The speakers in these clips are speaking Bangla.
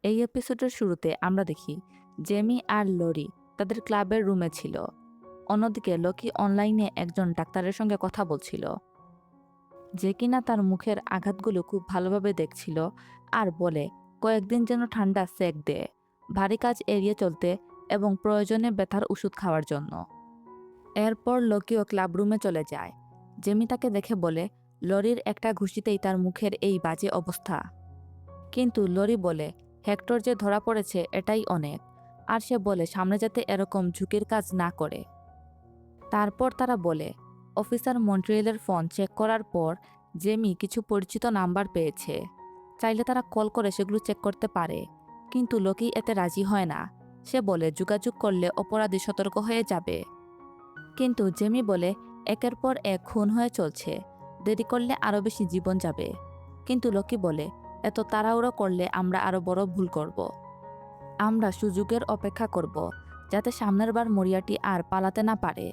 এই এপিসোডের শুরুতে আমরা দেখি জেমি আর লরি তাদের ক্লাবের রুমে ছিল। অন্যদিকে লকি অনলাইনে একজন ডাক্তারের সঙ্গে কথা বলছিল, যে কিনা তার মুখের আঘাতগুলো খুব ভালোভাবে দেখছিল আর বলে কয়েকদিন যেন ঠান্ডা সেক দেয়, ভারী কাজ এড়িয়ে চলতে এবং প্রয়োজনে ব্যথার ওষুধ খাওয়ার জন্য। এরপর লকিও ক্লাব রুমে চলে যায়। জেমি তাকে দেখে বলে লরির একটা ঘুষিতেই তার মুখের এই বাজে অবস্থা। কিন্তু লরি বলে হেক্টর যে ধরা পড়েছে এটাই অনেক, আর সে বলে সামনে যাতে এরকম ঝুঁকির কাজ না করে। তারপর তারা বলে অফিসার মন্ট্রিয়েলের ফোন চেক করার পর জেমি কিছু পরিচিত নাম্বার পেয়েছে, চাইলে তারা কল করে সেগুলো চেক করতে পারে। কিন্তু লোকি এতে রাজি হয় না। সে বলে যোগাযোগ করলে অপরাধী সতর্ক হয়ে যাবে। কিন্তু জেমি বলে একের পর এক খুন হয়ে চলছে, দেরি করলে আরও বেশি জীবন যাবে। কিন্তু লোকি বলে এত তাড়াহুড়ো করলে আমরা আরও বড় ভুল করব। আমরা সুযোগের অপেক্ষা করব, যাতে সামনের বার মরিয়াটি আর পালাতে না পারে।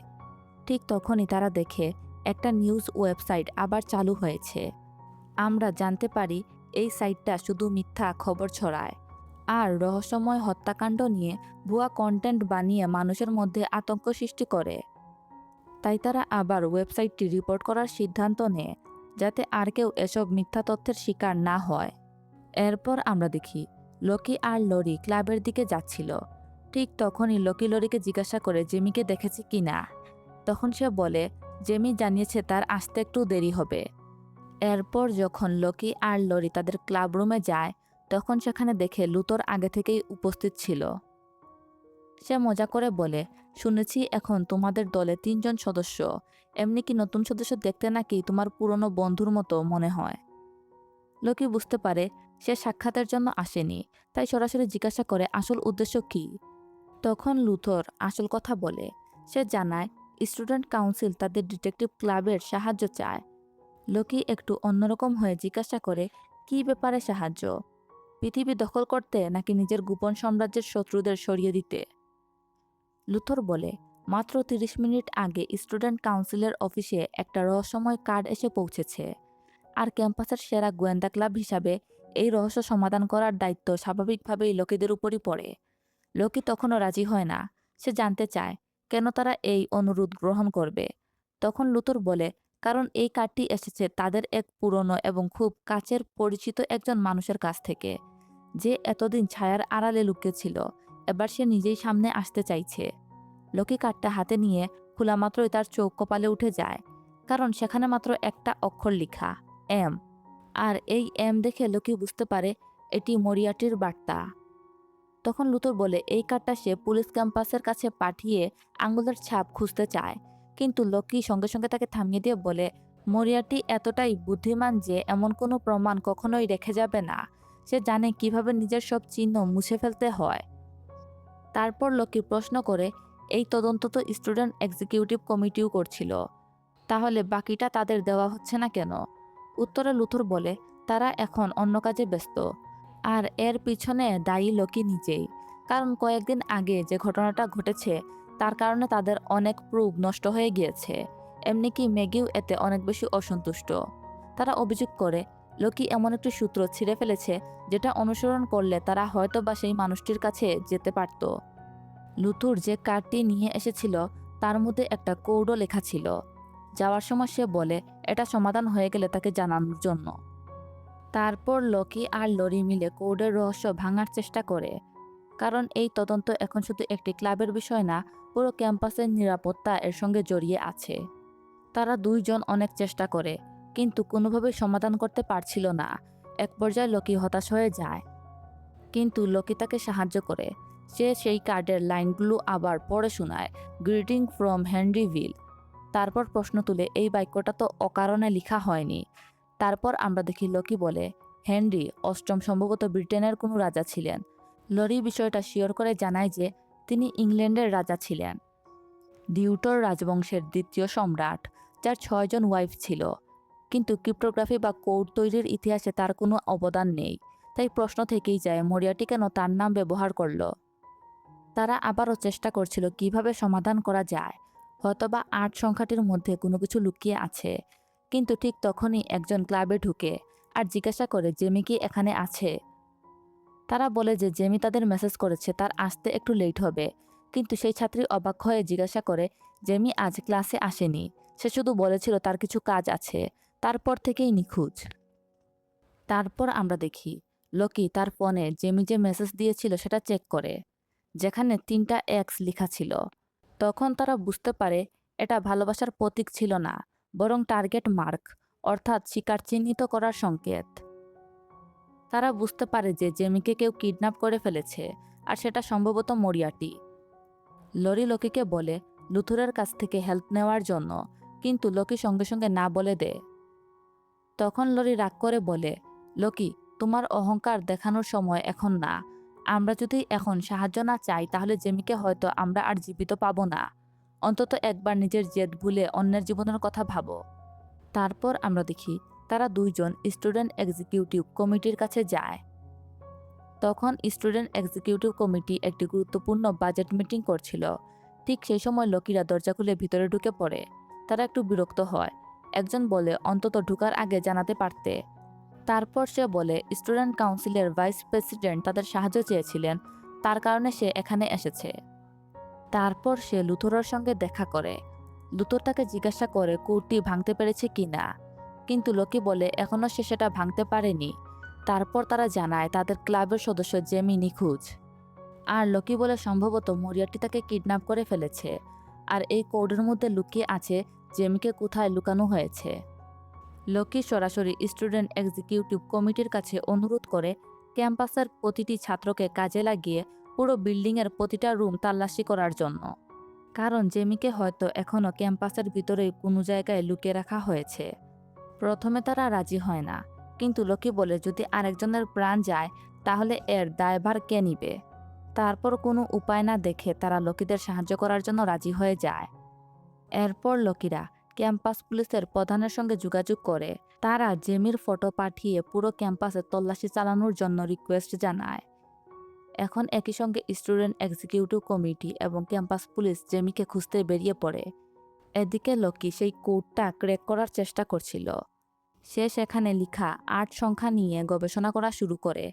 ঠিক তখনই তারা দেখে একটা নিউজ ওয়েবসাইট আবার চালু হয়েছে। আমরা জানতে পারি এই সাইটটা শুধু মিথ্যা খবর ছড়ায় আর রহস্যময় হত্যাকাণ্ড নিয়ে ভুয়া কন্টেন্ট বানিয়ে মানুষের মধ্যে আতঙ্ক সৃষ্টি করে। তাই তারা আবার ওয়েবসাইটটি রিপোর্ট করার সিদ্ধান্ত নেয়, যাতে আর কেউ এসব মিথ্যা তথ্যের শিকার না হয়। এরপর আমরা দেখি লকি আর লরি ক্লাবের দিকে যাচ্ছিল। ঠিক তখনই লকি লরিকে জিজ্ঞাসা করে জেমিকে দেখেছে কিনা। তখন সে বলে জেমি জানিয়েছে তার আসতে একটু দেরি হবে। এরপর যখন লকি আর লরি তাদের ক্লাব রুমে যায়, তখন সেখানে দেখে লুথর আগে থেকেই উপস্থিত ছিল। সে মজা করে বলে শুনেছি এখন তোমাদের দলে 3 জন সদস্য, এমনি কি নতুন সদস্য দেখতে নাকি তোমার পুরনো বন্ধুর মতো মনে হয়। লোকি বুঝতে পারে সে সাক্ষাতের জন্য আসেনি, তাই সরাসরি জিজ্ঞাসা করে আসল উদ্দেশ্য কি। তখন লুথর আসল কথা বলে। সে জানায় স্টুডেন্ট কাউন্সিল তাদের ডিটেকটিভ ক্লাবের সাহায্য চায়। লোকি একটু অন্যরকম হয়ে জিজ্ঞাসা করে কী ব্যাপারে সাহায্য, পৃথিবী দখল করতে নাকি নিজের গোপন সাম্রাজ্যের শত্রুদের সরিয়ে দিতে। লুথর বলে মাত্র 30 মিনিট আগে স্টুডেন্ট কাউন্সিলের অফিসে একটা রহস্যময় কার্ড এসে পৌঁছেছে, আর ক্যাম্পাসের সেরা গোয়েন্দা ক্লাব হিসাবে এই রহস্য সমাধান করার দায়িত্ব স্বাভাবিকভাবেই লোকেদের উপরই পড়ে। লোকি তখনও রাজি হয় না। সে জানতে চায় কেন তারা এই অনুরোধ গ্রহণ করবে। তখন লুথর বলে কারণ এই কার্ডটি এসেছে তাদের এক পুরনো এবং খুব কাছের পরিচিত একজন মানুষের কাছ থেকে, যে এতদিন ছায়ার আড়ালে লুকিয়েছিল। এবার সে নিজেই সামনে আসতে চাইছে। লোকি কার্ডটা হাতে নিয়ে খোলা মাত্রই তার চোখ কপালে উঠে যায়, কারণ সেখানে মাত্র একটা অক্ষর লেখা এম। আর এই এম দেখে লোকি বুঝতে পারে এটি মরিয়াটির বার্তা। তখন লুথর বলে এই কার্ডটা সে পুলিশ ক্যাম্পাসের কাছে পাঠিয়ে আঙুলের ছাপ খুঁজতে চায়। কিন্তু লোকি সঙ্গে সঙ্গে তাকে থামিয়ে দিয়ে বলে মরিয়াটি এতটাই বুদ্ধিমান যে এমন কোনো প্রমাণ কখনোই রেখে যাবে না। সে জানে কিভাবে নিজের সব চিহ্ন মুছে ফেলতে হয়। তারপর লোকি প্রশ্ন করে এই তদন্ত তো স্টুডেন্ট এক্সিকিউটিভ কমিটিও করছিল, তাহলে বাকিটা তাদের দেওয়া হচ্ছে না কেন। উত্তরে লুথর বলে তারা এখন অন্য কাজে ব্যস্ত, আর এর পিছনে দায়ী লোকি নিজেই। কারণ কয়েকদিন আগে যে ঘটনাটা ঘটেছে তার কারণে তাদের অনেক প্রুফ নষ্ট হয়ে গিয়েছে। এমনি কি ম্যাগিও এতে অনেক বেশি অসন্তুষ্ট। তারা অভিযোগ করে লোকি এমন একটি সূত্র ছিঁড়ে ফেলেছে যেটা অনুসরণ করলে তারা হয়তো বা সেই মানুষটির কাছে যেতে পারত। লুথুর যে কার্ডটি নিয়ে এসেছিল তার মধ্যে একটা কোডও লেখা ছিল। যাওয়ার সময় সে বলে এটা সমাধান হয়ে গেলে তাকে জানানোর জন্য। তারপর লকি আর লরি মিলে কোডের রহস্য ভাঙার চেষ্টা করে, কারণ এই তদন্ত এখন শুধু একটি ক্লাবের বিষয় না, পুরো ক্যাম্পাসের নিরাপত্তা এর সঙ্গে জড়িয়ে আছে। তারা 2 জন অনেক চেষ্টা করে, কিন্তু কোনোভাবেই সমাধান করতে পারছিল না। এক পর্যায়ে লকি হতাশ হয়ে যায়, কিন্তু লকি তাকে সাহায্য করে। সে সেই কার্ডের লাইনগুলো আবার পড়ে শোনায়, গ্রিটিং ফ্রম হেনরিভিল। তারপর প্রশ্ন তুলে এই বাক্যটা তো অকারণে লেখা হয়নি। তারপর আমরা দেখি লকি বলে হেনরি অষ্টম সম্ভবত ব্রিটেনের কোনো রাজা ছিলেন। লরি বিষয়টা শিওর করে জানায় যে তিনি ইংল্যান্ডের রাজা ছিলেন, ডিউটর রাজবংশের দ্বিতীয় সম্রাট, যার 6 জন ওয়াইফ ছিল। কিন্তু ক্রিপ্টোগ্রাফি বা কোড তৈরির ইতিহাসে তার কোনো অবদান নেই। তাই প্রশ্ন থেকেই যায় মরিয়াটি কেন তার নাম ব্যবহার করলো। তারা আবারও চেষ্টা করছিল কিভাবে সমাধান করা যায়, হয়তোবা 8 সংখ্যাটির মধ্যে কোনো কিছু লুকিয়ে আছে। কিন্তু ঠিক তখনই একজন ক্লাবে ঢুকে আর জিজ্ঞাসা করে জেমি কি এখানে আছে। তারা বলে যে জেমি তাদের মেসেজ করেছে তার আসতে একটু লেট হবে, কিন্তু সেই ছাত্রী অবাক হয়ে জিজ্ঞাসা করে জেমি আজ ক্লাসে আসেনি, সে শুধু বলেছিল তার কিছু কাজ আছে, তারপর থেকেই নিখোঁজ। তারপর আমরা দেখি লোকি তার ফোনে জেমি যে মেসেজ দিয়েছিল সেটা চেক করে, যেখানে 3টা এক্স লেখা ছিল। তখন তারা বুঝতে পারে এটা ভালোবাসার প্রতীক ছিল না, বরং টার্গেট মার্ক, অর্থাৎ শিকার চিহ্নিত করার সংকেত। তারা বুঝতে পারে যে জেমিকে কেউ কিডন্যাপ করে ফেলেছে, আর সেটা সম্ভবত মরিয়াটি। লরি লোকিকে বলে লুথুরের কাছ থেকে হেল্প নেওয়ার জন্য, কিন্তু লোকি সঙ্গে সঙ্গে না বলে দেয়। তখন লরি রাগ করে বলে, লোকি, তোমার অহংকার দেখানোর সময় এখন না। আমরা যদি এখন সাহায্য না চাই তাহলে জেমিকে হয়তো আমরা আর জীবিত পাবো না। অন্তত একবার নিজের জেদ ভুলে অন্যের জীবনের কথা ভাবো। তারপর আমরা দেখি তারা দুইজন স্টুডেন্ট এক্সিকিউটিভ কমিটির কাছে যায়। তখন স্টুডেন্ট এক্সিকিউটিভ কমিটি একটি গুরুত্বপূর্ণ বাজেট মিটিং করছিল। ঠিক সেই সময় লোকিরা দরজা খুলে ভিতরে ঢুকে পড়ে। তারা একটু বিরক্ত হয়। একজন বলে অন্তত ঢুকার আগে জানাতে পারতে। তারপর সে বলে স্টুডেন্ট কাউন্সিলের ভাইস প্রেসিডেন্ট তাদের সাহায্য চেয়েছিলেন, তার কারণে সে এখানে এসেছে। তারপর সে লুথুরের সঙ্গে দেখা করে। লুথুর তাকে জিজ্ঞাসা করে কোডটি ভাঙতে পেরেছে কিনা, কিন্তু লোকি বলে এখনও সে সেটা ভাঙতে পারেনি। তারপর তারা জানায় তাদের ক্লাবের সদস্য জেমি নিখোঁজ। আর লোকি বলে সম্ভবত মরিয়াটি তাকে কিডন্যাপ করে ফেলেছে, আর এই কোডের মধ্যে লুকিয়ে আছে জেমিকে কোথায় লুকানো হয়েছে। লোকি সরাসরি স্টুডেন্ট এক্সিকিউটিভ কমিটির কাছে অনুরোধ করে ক্যাম্পাসের প্রতিটি ছাত্রকে কাজে লাগিয়ে পুরো বিল্ডিংয়ের প্রতিটা রুম তল্লাশি করার জন্য, কারণ জেমিকে হয়তো এখনও ক্যাম্পাসের ভিতরেই কোনো জায়গায় লুকিয়ে রাখা হয়েছে। প্রথমে তারা রাজি হয় না, কিন্তু লোকি বলে যদি আরেকজনের প্রাণ যায় তাহলে এর দায়ভার কে নিবে। তারপর কোনো উপায় না দেখে তারা লোকিদের সাহায্য করার জন্য রাজি হয়ে যায়। এরপর লোকিরা ক্যাম্পাস পুলিশের প্রধানের সঙ্গে যোগাযোগ করে। তারা জেমির ফটো পাঠিয়ে পুরো ক্যাম্পাসে তল্লাশি চালানোর জন্য রিকোয়েস্ট জানায়। এখন একই সঙ্গে স্টুডেন্ট এক্সিকিউটিভ কমিটি এবং ক্যাম্পাস পুলিশ জেমিকে খুঁজতে বেরিয়ে পড়ে। এদিকে লোকি সেই কোডটা ক্র্যাক করার চেষ্টা করছিল। সে সেখানে লেখা 8 সংখ্যা নিয়ে গবেষণা করা শুরু করে,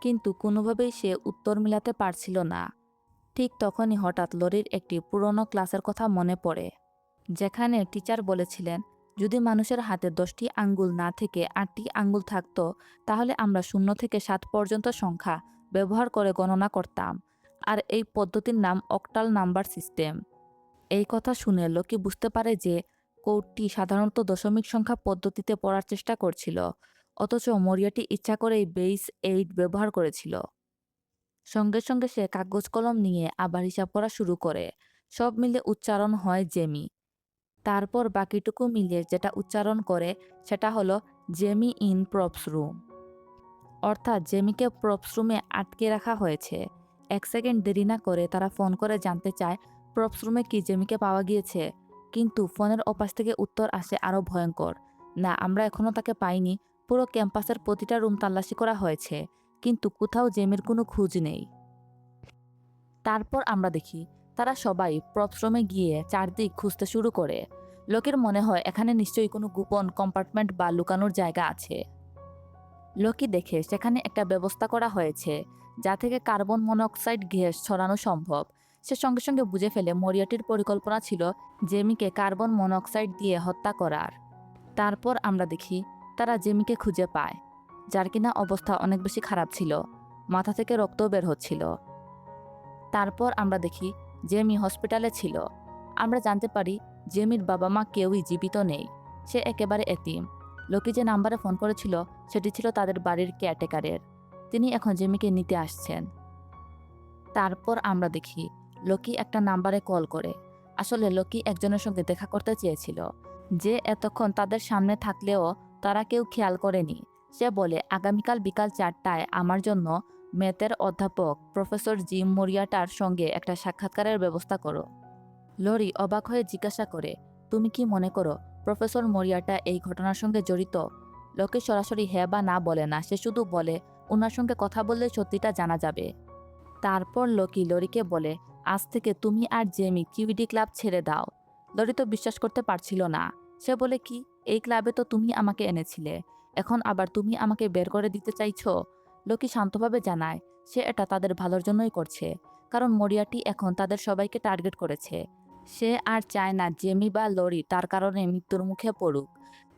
কিন্তু কোনোভাবেই সে উত্তর মিলাতে পারছিল না। ঠিক তখনই হঠাৎ লরির একটি পুরনো ক্লাসের কথা মনে পড়ে, যেখানে টিচার বলেছিলেন যদি মানুষের হাতে 10টি আঙ্গুল না থেকে 8টি আঙ্গুল থাকতো তাহলে আমরা 0 থেকে 7 পর্যন্ত সংখ্যা ব্যবহার করে গণনা করতাম, আর এই পদ্ধতির নাম অক্টাল নাম্বার সিস্টেম। এই কথা শুনে লোকি বুঝতে পারে যে কোডটি সাধারণত দশমিক সংখ্যা পদ্ধতিতে পড়ার চেষ্টা করছিল, অথচ মরিয়াটি ইচ্ছা করেই বেস 8 ব্যবহার করেছিল। সঙ্গে সঙ্গে সে কাগজ কলম নিয়ে আবার হিসাব করা শুরু করে। সব মিলে উচ্চারণ হয় জেমি। তারপর বাকিটুকু মিলিয়ে যেটা উচ্চারণ করে সেটা হলো জেমি ইন প্রপস রুম, অর্থাৎ জেমিকে প্রপস রুমে আটকে রাখা হয়েছে। 1 সেকেন্ড দেরি না করে তারা ফোন করে জানতে চায় প্রপস রুমে কি জেমিকে পাওয়া গিয়েছে, কিন্তু ফোনের ওপাশ থেকে উত্তর আসে আরও ভয়ঙ্কর, না আমরা এখনও তাকে পাইনি। পুরো ক্যাম্পাসের প্রতিটা রুম তল্লাশি করা হয়েছে, কিন্তু কোথাও জেমির কোনো খোঁজ নেই। তারপর আমরা দেখি তারা সবাই প্রপস রুমে গিয়ে চারদিক খুঁজতে শুরু করে। লোকের মনে হয় এখানে নিশ্চয়ই কোনো গোপন কম্পার্টমেন্ট বা লুকানোর জায়গা আছে। লোকি দেখে সেখানে একটা ব্যবস্থা করা হয়েছে যা থেকে কার্বন মনোক্সাইড গ্যাস ছড়ানো সম্ভব। সে সঙ্গে সঙ্গে বুঝে ফেলে মরিয়াটির পরিকল্পনা ছিল জেমিকে কার্বন মনোক্সাইড দিয়ে হত্যা করার। তারপর আমরা দেখি তারা জেমিকে খুঁজে পায়, যার কিনা অবস্থা অনেক বেশি খারাপ ছিল, মাথা থেকে রক্ত বের হচ্ছিল। তারপর আমরা দেখি জেমি হসপিটালে ছিল। আমরা জানতে পারি জেমির বাবা মা কেউই জীবিত নেই, সে একেবারে এতিম। লোকি যে নাম্বারে ফোন করেছিল সেটি ছিল তাদের বাড়ির কেয়ারটেকারের, তিনি এখন জেমিকে নিতে আসছেন। তারপর আমরা দেখি লোকি একটা নাম্বারে কল করে। আসলে লোকি একজনের সঙ্গে দেখা করতে চেয়েছিল, যে এতক্ষণ তাদের সামনে থাকলেও তারা কেউ খেয়াল করেনি। সে বলে আগামীকাল বিকাল 4টায় আমার জন্য ম্যাথের অধ্যাপক প্রফেসর জিম মরিয়াটার সঙ্গে একটা সাক্ষাৎকারের ব্যবস্থা করো। লরি অবাক হয়ে জিজ্ঞাসা করে, তুমি কি মনে করো প্রফেসর মরিয়াটা এই ঘটনার সঙ্গে জড়িত? লোকে সরাসরি হ্যাঁ বা না বলে না, সে শুধু বলে ওনার সঙ্গে কথা বললে সত্যিটা জানা যাবে। তারপর লোকি লরিকে বলে আজ থেকে তুমি আর জেমি কিউডি ক্লাব ছেড়ে দাও। লরি তো বিশ্বাস করতে পারছিল না। সে বলে কি, এই ক্লাবে তো তুমি আমাকে এনেছিলে, এখন আবার তুমি আমাকে বের করে দিতে চাইছো? লোকি শান্তভাবে জানায় সে এটা তাদের ভালোর জন্যই করছে, কারণ মরিয়াটি এখন তাদের সবাইকে টার্গেট করেছে। সে আর চায় না জেমি বা লরি তার কারণে মৃত্যুর মুখে পড়ুক।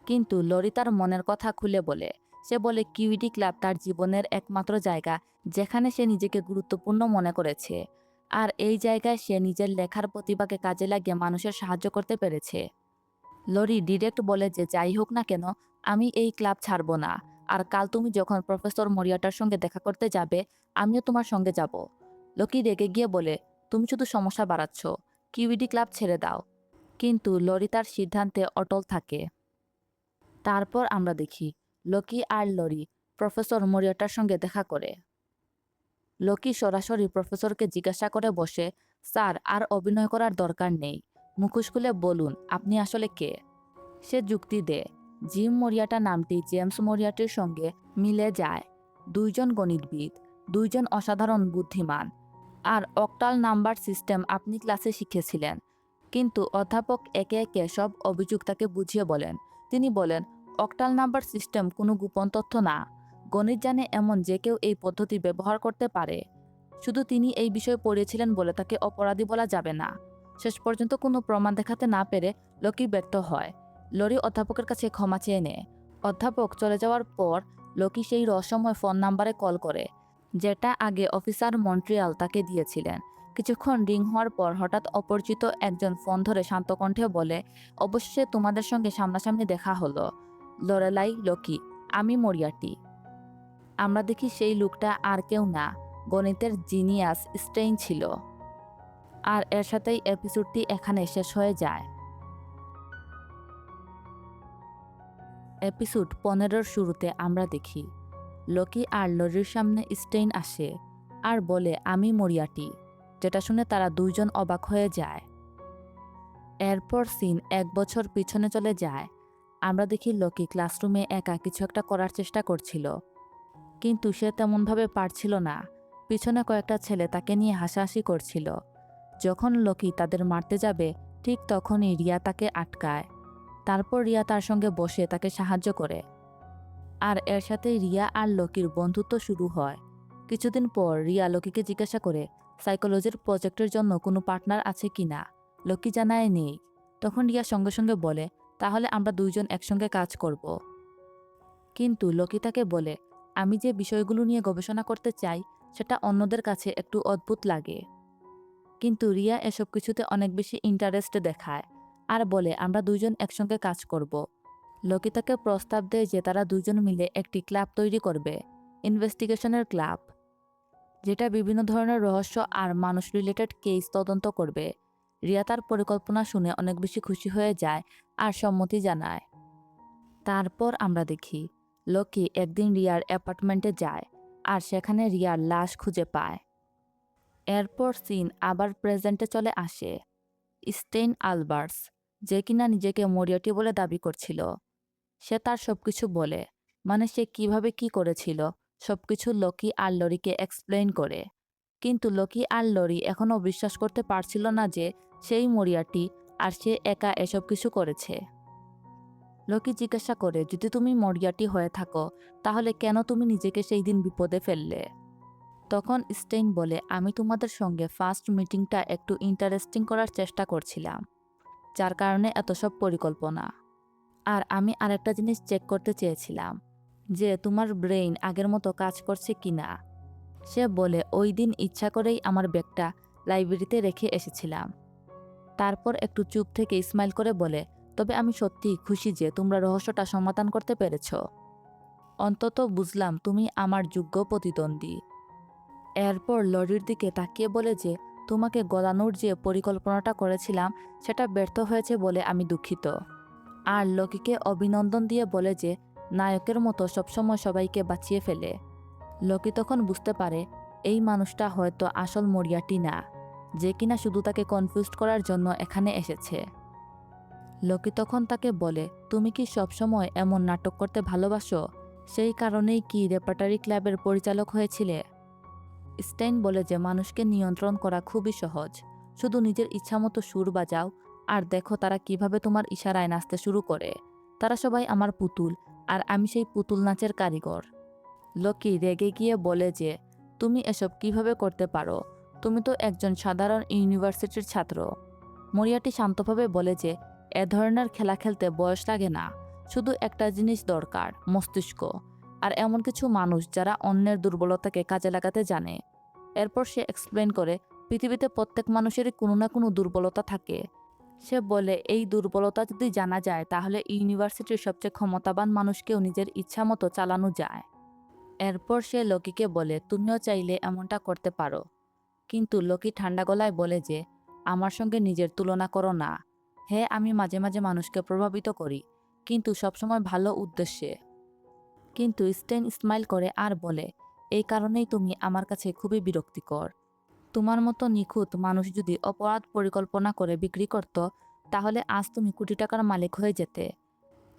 কিন্তু লরি তার মনের কথা খুলে বলে। সে বলে কিউইডি ক্লাব তার জীবনের একমাত্র জায়গা যেখানে সে নিজেকে গুরুত্বপূর্ণ মনে করেছে। আর এই জায়গায় সে নিজের লেখার প্রতিভাকে কাজে লাগিয়ে মানুষের সাহায্য করতে পেরেছে। লরি ডিরেক্ট বলে যে যাই হোক না কেন, আমি এই ক্লাব ছাড়বো না। আর কাল তুমি যখন প্রফেসর মরিয়াটার সঙ্গে দেখা করতে যাবে, আমিও তোমার সঙ্গে যাব। লোকি রেগে গিয়ে বলে, তুমি শুধু সমস্যা বাড়াচ্ছ, কিউইডি ক্লাব ছেড়ে দাও। কিন্তু লরি তার সিদ্ধান্তে অটল থাকে। তারপর আমরা দেখি লোকি আর লরি প্রফেসর মরিয়াটার সঙ্গে দেখা করে। লোকি সরাসরি প্রফেসরকে জিজ্ঞাসা করে বসে, স্যার আর অভিনয় করার দরকার নেই, মুখোশ খুলে বলুন আপনি আসলে কে। সে যুক্তি দেয়, জিম মরিয়াটা নামটি জেমস মরিয়াটির সঙ্গে মিলে যায়। দুইজন গণিতবিদ, দুইজন অসাধারণ বুদ্ধিমান। আর অক্টাল নাম্বার সিস্টেম আপনি ক্লাসে শিখেছিলেন। কিন্তু অধ্যাপক একে একে সব অভিযোগ তাকে বুঝিয়ে বলেন। তিনি বলেন, অক্টাল নাম্বার সিস্টেম কোনো গোপন তথ্য না। গণিত জানে এমন যে কেউ এই পদ্ধতি ব্যবহার করতে পারে। শুধু তিনি এই বিষয়ে পড়িয়েছিলেন বলে তাকে অপরাধী বলা যাবে না। শেষ পর্যন্ত কোনো প্রমাণ দেখাতে না পেরে লোকি ব্যর্থ হয়। লরি অধ্যাপকের কাছে ক্ষমা চেয়ে নেয়। অধ্যাপক চলে যাওয়ার পর লোকি সেই রহস্যময় ফোন নাম্বারে কল করে, যেটা আগে অফিসার মন্ট্রিয়াল তাকে দিয়েছিলেন। কিছুক্ষণ রিং হওয়ার পর হঠাৎ অপরিচিত একজন ফোন ধরে শান্ত কণ্ঠে বলে, অবশ্যই তোমাদের সঙ্গে সামনাসামনি দেখা হলো। লরেলাই, লোকি, আমি মরিয়াটি। আমরা দেখি সেই লোকটা আর কেউ না, গণিতের জিনিয়াস স্টেইন ছিল। আর এর সাথেই এপিসোডটি এখানে শেষ হয়ে যায়। এপিসোড 15-র শুরুতে আমরা দেখি লোকি আর লরির সামনে স্টেইন আসে আর বলে আমি মরিয়াটি, যেটা শুনে তারা দুইজন অবাক হয়ে যায়। এরপর সিন 1 বছর পিছনে চলে যায়। আমরা দেখি লোকি ক্লাসরুমে একা কিছু একটা করার চেষ্টা করছিল, কিন্তু সে তেমনভাবে পারছিল না। পিছনে কয়েকটা ছেলে তাকে নিয়ে হাসাহাসি করছিল। যখন লোকি তাদের মারতে যাবে, ঠিক তখনই রিয়া তাকে আটকায়। তারপর রিয়া তার সঙ্গে বসে তাকে সাহায্য করে। আর এর সাথেই রিয়া আর লোকির বন্ধুত্ব শুরু হয়। কিছুদিন পর রিয়া লোকিকে জিজ্ঞাসা করে সাইকোলজির প্রজেক্টের জন্য কোনো পার্টনার আছে কিনা। লোকি জানায় নেই। তখন রিয়া সঙ্গে সঙ্গে বলে, তাহলে আমরা দুইজন একসঙ্গে কাজ করব। কিন্তু লোকি তাকে বলে, আমি যে বিষয়গুলো নিয়ে গবেষণা করতে চাই সেটা অন্যদের কাছে একটু অদ্ভুত লাগে। কিন্তু রিয়া এসব কিছুতে অনেক বেশি ইন্টারেস্ট দেখায় আর বলে আমরা দুইজন একসঙ্গে কাজ করব। লোকি তাকে প্রস্তাব দেয় যে তারা দুজন মিলে একটি ক্লাব তৈরি করবে, ইনভেস্টিগেশনের ক্লাব, যেটা বিভিন্ন ধরনের রহস্য আর মানুষ রিলেটেড কেস তদন্ত করবে। রিয়া তার পরিকল্পনা শুনে অনেক বেশি খুশি হয়ে যায় আর সম্মতি জানায়। তারপর আমরা দেখি লোকি একদিন রিয়ার অ্যাপার্টমেন্টে যায় আর সেখানে রিয়ার লাশ খুঁজে পায়। এরপর সিন আবার প্রেজেন্টে চলে আসে। স্টেইন আলবার্টস, যে কিনা নিজেকে মরিয়াটি বলে দাবি করছিল, সে তার সবকিছু বলে, মানে সে কিভাবে কি করেছিল সবকিছু লোকি আর লরিকে এক্সপ্লেইন করে। কিন্তু লোকি আর লরি এখনও বিশ্বাস করতে পারছিল না যে সেই মরিয়াটি আর সে একা এসব কিছু করেছে। লোকি জিজ্ঞাসা করে, যদি তুমি মরিয়াটি হয়ে থাকো তাহলে কেন তুমি নিজেকে সেই দিন বিপদে ফেললে। তখন স্টেইন বলে, আমি তোমাদের সঙ্গে ফার্স্ট মিটিংটা একটু ইন্টারেস্টিং করার চেষ্টা করছিলাম, যার কারণে এত সব পরিকল্পনা। আর আমি আরেকটা জিনিস চেক করতে চেয়েছিলাম যে তোমার ব্রেইন আগের মতো কাজ করছে কিনা। সে বলে, ওই দিন ইচ্ছা করেই আমার ব্যাগটা লাইব্রেরিতে রেখে এসেছিলাম। তারপর একটু চুপ থেকে স্মাইল করে বলে, তবে আমি সত্যিই খুশি যে তোমরা রহস্যটা সমাধান করতে পেরেছ। অন্তত বুঝলাম তুমি আমার যোগ্য প্রতিদ্বন্দ্বী। এরপর লরির দিকে তাকিয়ে বলে যে তোমাকে গলানোর যে পরিকল্পনাটা করেছিলাম সেটা ব্যর্থ হয়েছে বলে আমি দুঃখিত। আর লোকিকে অভিনন্দন দিয়ে বলে যে নায়কের মতো সবসময় সবাইকে বাঁচিয়ে ফেলে। লোকি তখন বুঝতে পারে এই মানুষটা হয়তো আসল মরিয়াটি না, যে কিনা শুধু তাকে কনফিউজড করার জন্য এখানে এসেছে। লোকি তখন তাকে বলে, তুমি কি সবসময় এমন নাটক করতে ভালোবাসো? সেই কারণেই কি রেপার্টারি ক্লাবের পরিচালক হয়েছিলে? স্টেইন বলে যে মানুষকে নিয়ন্ত্রণ করা খুবই সহজ, শুধু নিজের ইচ্ছামতো সুর বাজাও আর দেখো তারা কিভাবে তোমার ইশারায় নাচতে শুরু করে। তারা সবাই আমার পুতুল আর আমি সেই পুতুল নাচের কারিগর। লোকি রেগে গিয়ে বলে যে তুমি এসব কিভাবে করতে পারো? তুমি তো একজন সাধারণ ইউনিভার্সিটির ছাত্র। মরিয়াটি শান্তভাবে বলে যে এ ধরনের খেলা খেলতে বয়স লাগে না, শুধু একটা জিনিস দরকার, মস্তিষ্ক, আর এমন কিছু মানুষ যারা অন্যের দুর্বলতাকে কাজে লাগাতে জানে। এরপর সে এক্সপ্লেন করে পৃথিবীতে প্রত্যেক মানুষেরই কোনো না কোনো দুর্বলতা থাকে। সে বলে এই দুর্বলতা যদি জানা যায় তাহলে ইউনিভার্সিটির সবচেয়ে ক্ষমতাবান মানুষকেও নিজের ইচ্ছা মতো চালানো যায়। এরপর সে লকিকে বলে তুমিও চাইলে এমনটা করতে পারো। কিন্তু লকি ঠান্ডা গলায় বলে যে আমার সঙ্গে নিজের তুলনা করো না। হ্যাঁ, আমি মাঝে মাঝে মানুষকে প্রভাবিত করি, কিন্তু সবসময় ভালো উদ্দেশ্যে। কিন্তু স্টেন স্মাইল করে আর বলে এই কারণেই তুমি আমার কাছে খুবই বিরক্তিকর। তোমার মতো নিখুঁত মানুষ যদি অপরাধ পরিকল্পনা করে বিক্রি করত, তাহলে আজ তুমি কোটি টাকার মালিক হয়ে যেতে।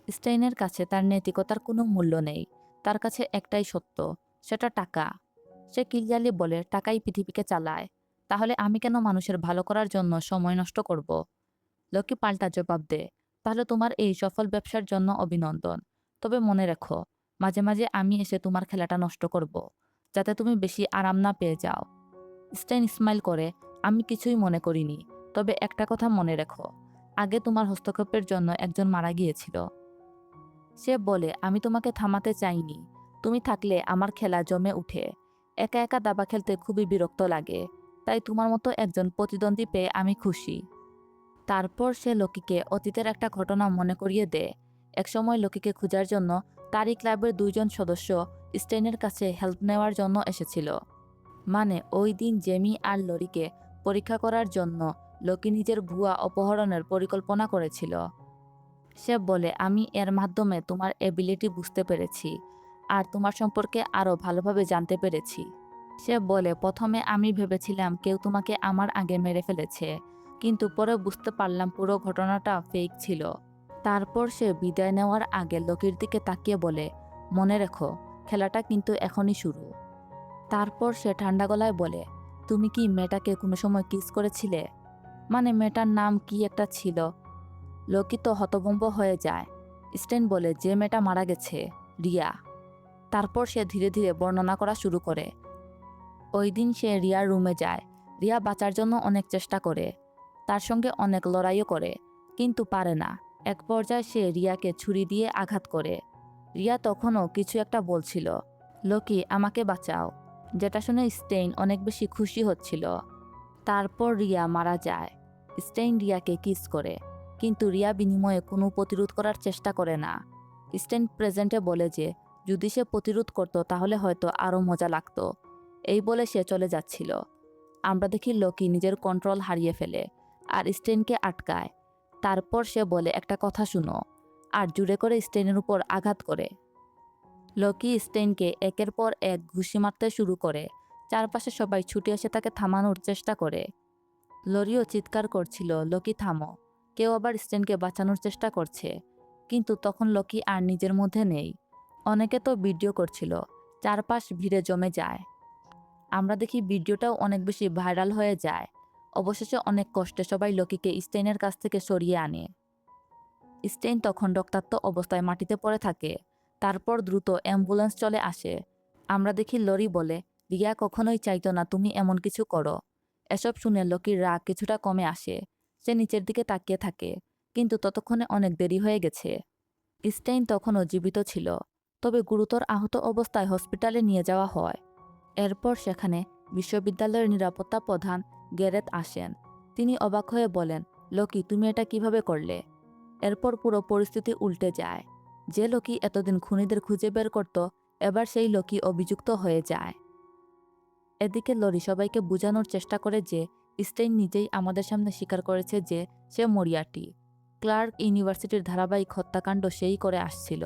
স্টেইনের কাছে তার নৈতিকতার কোনো মূল্য নেই। তার কাছে একটাই সত্য, সেটা টাকা। সে কিলজালি বলে টাকাই পৃথিবীকে চালায়। তাহলে আমি কেন মানুষের ভালো করার জন্য সময় নষ্ট করব? লকি পাল্টা জবাব দেয়, তাহলে তোমার এই সফল ব্যবসার জন্য অভিনন্দন। তবে মনে রেখো, মাঝে মাঝে আমি এসে তোমার খেলাটা নষ্ট করব, যাতে তুমি বেশি আরাম না পেয়ে যাও। স্টেইন স্মাইল করে, আমি কিছুই মনে করিনি। তবে একটা কথা মনে রেখো, আগে তোমার হস্তক্ষেপের জন্য একজন মারা গিয়েছিল। সে বলে আমি তোমাকে থামাতে চাইনি। তুমি থাকলে আমার খেলা জমে উঠে। একা একা দাবা খেলতে খুবই বিরক্ত লাগে। তাই তোমার মতো একজন প্রতিদ্বন্দ্বী পেয়ে আমি খুশি। তারপর সে লকিকে অতীতের একটা ঘটনা মনে করিয়ে দেয়। একসময় লকিকে খোঁজার জন্য তারই ক্লাবের 2জন সদস্য স্টেইনের কাছে হেল্প নেওয়ার জন্য এসেছিল। মানে ওই দিন জেমি আর লরিকে পরীক্ষা করার জন্য লকি নিজের ভুয়া অপহরণের পরিকল্পনা করেছিল। সে বলে আমি এর মাধ্যমে তোমার এবিলিটি বুঝতে পেরেছি আর তোমার সম্পর্কে আরও ভালোভাবে জানতে পেরেছি। সে বলে প্রথমে আমি ভেবেছিলাম কেউ তোমাকে আমার আগে মেরে ফেলেছে, কিন্তু পরে বুঝতে পারলাম পুরো ঘটনাটা ফেক ছিল। তারপর সে বিদায় নেওয়ার আগে লকির দিকে তাকিয়ে বলে মনে রেখো, খেলাটা কিন্তু এখনই শুরু। তারপর সে ঠান্ডা গলায় বলে তুমি কি মেয়েটাকে কোনো সময় কিস করেছিলে? মানে মেয়েটার নাম কি একটা ছিল। লকি তো হতভম্ব হয়ে যায়। স্টেন বলে যে মেয়েটা মারা গেছে, রিয়া। তারপর সে ধীরে ধীরে বর্ণনা করা শুরু করে। ওই দিন সে রিয়ার রুমে যায়। রিয়া বাঁচার জন্য অনেক চেষ্টা করে, তার সঙ্গে অনেক লড়াইও করে, কিন্তু পারে না। এক পর্যায়ে সে রিয়াকে ছুরি দিয়ে আঘাত করে। রিয়া তখনও কিছু একটা বলছিল, লকি আমাকে বাঁচাও, যেটা শুনে স্টেইন অনেক বেশি খুশি হচ্ছিল। তারপর রিয়া মারা যায়। স্টেইন রিয়াকে কিস করে, কিন্তু রিয়া বিনিময়ে কোনো প্রতিরোধ করার চেষ্টা করে না। স্টেইন প্রেজেন্টে বলে যে যদি সে প্রতিরোধ করত তাহলে হয়তো আরও মজা লাগতো। এই বলে সে চলে যাচ্ছিল। আমরা দেখি লকি নিজের কন্ট্রোল হারিয়ে ফেলে আর স্টেইনকে আটকায়। তারপর সে বলে একটা কথা শুনো, আর জুড়ে করে স্টেইনের উপর আঘাত করে। লকি স্টেইনকে একের পর এক ঘুষি মারতে শুরু করে। চারপাশে সবাই ছুটে এসে তাকে থামানোর চেষ্টা করে। লরিও চিৎকার করছিল লকি থামো। কেউ আবার স্টেনকে বাঁচানোর চেষ্টা করছে, কিন্তু তখন লকি আর নিজের মধ্যে নেই। অনেকে তো ভিডিও করছিল, চারপাশ ভিড়ে জমে যায়। আমরা দেখি ভিডিওটাও অনেক বেশি ভাইরাল হয়ে যায়। অবশেষে অনেক কষ্টে সবাই লকিকে স্টেইনের কাছ থেকে সরিয়ে আনে। স্টেইন তখন রক্তাক্ত অবস্থায় মাটিতে পড়ে থাকে। তারপর দ্রুত অ্যাম্বুলেন্স চলে আসে। আমরা দেখি লরি বলে রিয়া কখনোই চাইতো না তুমি এমন কিছু করো। এসব শুনে লকির রাগ কিছুটা কমে আসে। সে নিচের দিকে তাকিয়ে থাকে, কিন্তু ততক্ষণে অনেক দেরি হয়ে গেছে। স্টেইন তখনও জীবিত ছিল, তবে গুরুতর আহত অবস্থায় হসপিটালে নিয়ে যাওয়া হয়। এরপর সেখানে বিশ্ববিদ্যালয়ের নিরাপত্তা প্রধান গ্যারেথ আসেন। তিনি অবাক হয়ে বলেন লকি তুমি এটা কিভাবে করলে? এরপর পুরো পরিস্থিতি উল্টে যায়। যে লকি এতদিন খুনিদের খুঁজে বের করত, এবার সেই লকি অভিযুক্ত হয়ে যায়। এদিকে লরি সবাইকে বোঝানোর চেষ্টা করে যে স্টেইন নিজেই আমাদের সামনে স্বীকার করেছে যে সে মরিয়াটি। ক্লার্ক ইউনিভার্সিটির ধারাবাহিক হত্যাকাণ্ড সেই করে আসছিল।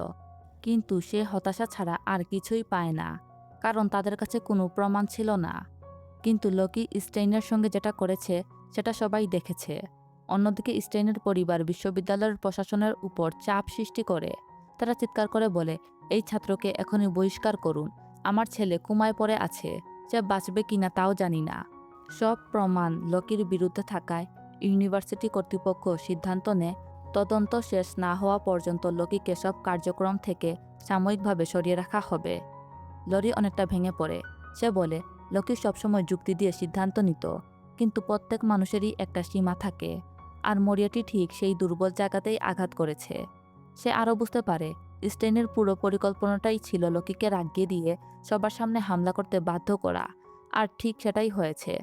কিন্তু সে হতাশা ছাড়া আর কিছুই পায় না, কারণ তাদের কাছে কোনো প্রমাণ ছিল না। কিন্তু লকি স্টেইনের সঙ্গে যেটা করেছে সেটা সবাই দেখেছে। অন্যদিকে স্টেইনের পরিবার বিশ্ববিদ্যালয়ের প্রশাসনের উপর চাপ সৃষ্টি করে। তারা চিৎকার করে বলে এই ছাত্রকে এখনই বহিষ্কার করুন। আমার ছেলে কোমায় পড়ে আছে, সে বাঁচবে কিনা তাও জানি না। সব প্রমাণ লকির বিরুদ্ধে থাকায় ইউনিভার্সিটি কর্তৃপক্ষ সিদ্ধান্ত নেয় তদন্ত শেষ না হওয়া পর্যন্ত লকিকে সব কার্যক্রম থেকে সাময়িকভাবে সরিয়ে রাখা হবে। লরি অনেকটা ভেঙে পড়ে। সে বলে লকি সবসময় যুক্তি দিয়ে সিদ্ধান্ত নিত, কিন্তু প্রত্যেক মানুষেরই একটা সীমা থাকে, আর মরিয়াটি ঠিক সেই দুর্বল জায়গাতেই আঘাত করেছে। সে আরও বুঝতে পারে স্টেইনের পুরো পরিকল্পনাটাই ছিল লকিকে রাগিয়ে দিয়ে সবার সামনে হামলা করতে বাধ্য করা, আর ঠিক সেটাই হয়েছে।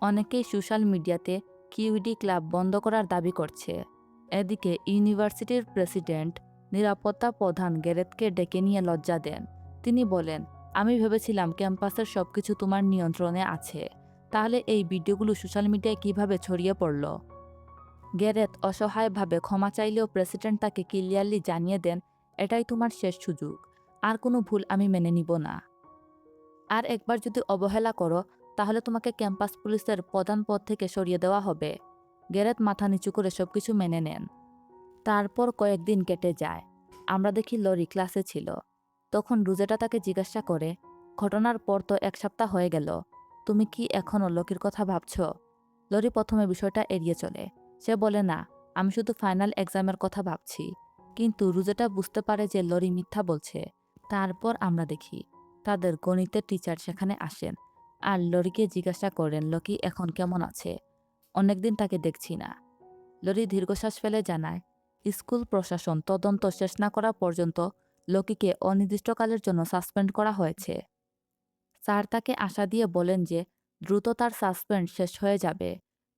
অনেকেই সোশ্যাল মিডিয়াতে কিউডি ক্লাব বন্ধ করার দাবি করছে। এদিকে ইউনিভার্সিটির প্রেসিডেন্ট নিরাপত্তা প্রধান গ্যারেথকে ডেকে নিয়ে লজ্জা দেন। তিনি বলেন, আমি ভেবেছিলাম ক্যাম্পাসের সবকিছু তোমার নিয়ন্ত্রণে আছে, তাহলে এই ভিডিওগুলো সোশ্যাল মিডিয়ায় কিভাবে ছড়িয়ে পড়ল? গ্যারেথ অসহায়ভাবে ক্ষমা চাইলেও প্রেসিডেন্ট তাকে ক্লিয়ারলি জানিয়ে দেন, এটাই তোমার শেষ সুযোগ, আর কোনো ভুল আমি মেনে নিব না। আর একবার যদি অবহেলা করো তাহলে তোমাকে ক্যাম্পাস পুলিশের প্রধান পদ থেকে সরিয়ে দেওয়া হবে। গ্যারেথ মাথা নিচু করে সবকিছু মেনে নেন। তারপর কয়েকদিন কেটে যায়। আমরা দেখি লরি ক্লাসে ছিল। তখন রুজেটা তাকে জিজ্ঞাসা করে, ঘটনার পর তো 1 সপ্তাহ হয়ে গেল, তুমি কি এখনও লকির কথা ভাবছ? লরি প্রথমে বিষয়টা এড়িয়ে চলে। সে বলে, না, আমি শুধু ফাইনাল এক্সামের কথা ভাবছি। কিন্তু রুজেটা বুঝতে পারে যে লরি মিথ্যা বলছে। তারপর আমরা দেখি তাদের গণিতের টিচার সেখানে আসেন আর লরিকে জিজ্ঞাসা করেন লকি এখন কেমন আছে। অনেকদিন তাকে দেখছি না। লরি দীর্ঘশ্বাস ফেলে জানায়, স্কুল প্রশাসন তদন্ত শেষ না করা পর্যন্ত লকিকে অনির্দিষ্টকালের জন্য সাসপেন্ড করা হয়েছে। স্যার তাকে আশা দিয়ে বলেন যে দ্রুত তার সাসপেন্ড শেষ হয়ে যাবে,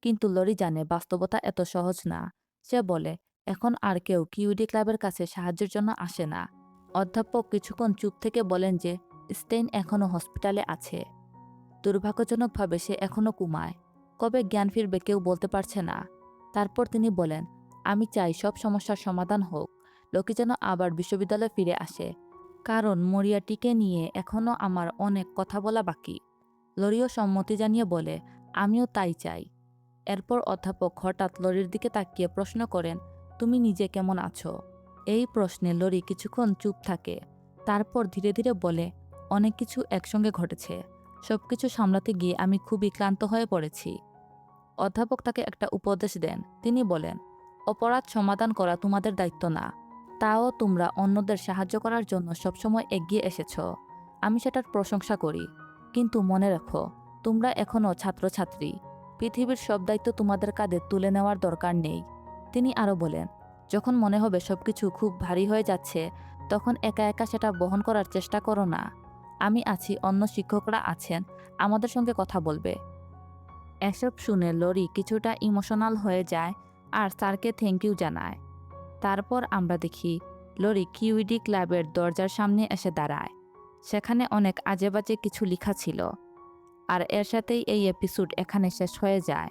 কিন্তু লরি জানে বাস্তবতা এত সহজ না। সে বলে, এখন আর কেউ কিউডি ক্লাবের কাছে সাহায্যের জন্য আসে না। অধ্যাপক কিছুক্ষণ চুপ থেকে বলেন যে স্টেইন এখনও হসপিটালে আছে। দুর্ভাগ্যজনকভাবে সে এখনও কুমায়। কবে জ্ঞান ফিরবে কেউ বলতে পারছে না। তারপর তিনি বলেন, আমি চাই সব সমস্যার সমাধান হোক, লকি যেন আবার বিশ্ববিদ্যালয়ে ফিরে আসে, কারণ মরিয়াটিকে নিয়ে এখনও আমার অনেক কথা বলা বাকি। লরিও সম্মতি জানিয়ে বলে, আমিও তাই চাই। এরপর অধ্যাপক হঠাৎ লরির দিকে তাকিয়ে প্রশ্ন করেন, তুমি নিজে কেমন আছো? এই প্রশ্নে লরি কিছুক্ষণ চুপ থাকে। তারপর ধীরে ধীরে বলে, অনেক কিছু একসঙ্গে ঘটেছে, সবকিছু সামলাতে গিয়ে আমি খুবই ক্লান্ত হয়ে পড়েছি। অধ্যাপক তাকে একটা উপদেশ দেন। তিনি বলেন, অপরাধ সমাধান করা তোমাদের দায়িত্ব না, তাও তোমরা অন্যদের সাহায্য করার জন্য সবসময় এগিয়ে এসেছ। আমি সেটার প্রশংসা করি, কিন্তু মনে রেখো তোমরা এখনও ছাত্রছাত্রী। পৃথিবীর সব দায়িত্ব তোমাদের কাঁধে তুলে নেওয়ার দরকার নেই। তিনি আরও বলেন, যখন মনে হবে সবকিছু খুব ভারী হয়ে যাচ্ছে তখন একা একা সেটা বহন করার চেষ্টা করো না। আমি আছি, অন্য শিক্ষকরা আছেন, আমাদের সঙ্গে কথা বলবে। এসব শুনে লরি কিছুটা ইমোশনাল হয়ে যায় আর স্যারকে থ্যাংক ইউ জানায়। তারপর আমরা দেখি লরি কিউডি ক্লাবের দরজার সামনে এসে দাঁড়ায়। সেখানে অনেক আজেবাজে কিছু লেখা ছিল। আর এর সাথেই এই এপিসোড এখানে শেষ হয়ে যায়।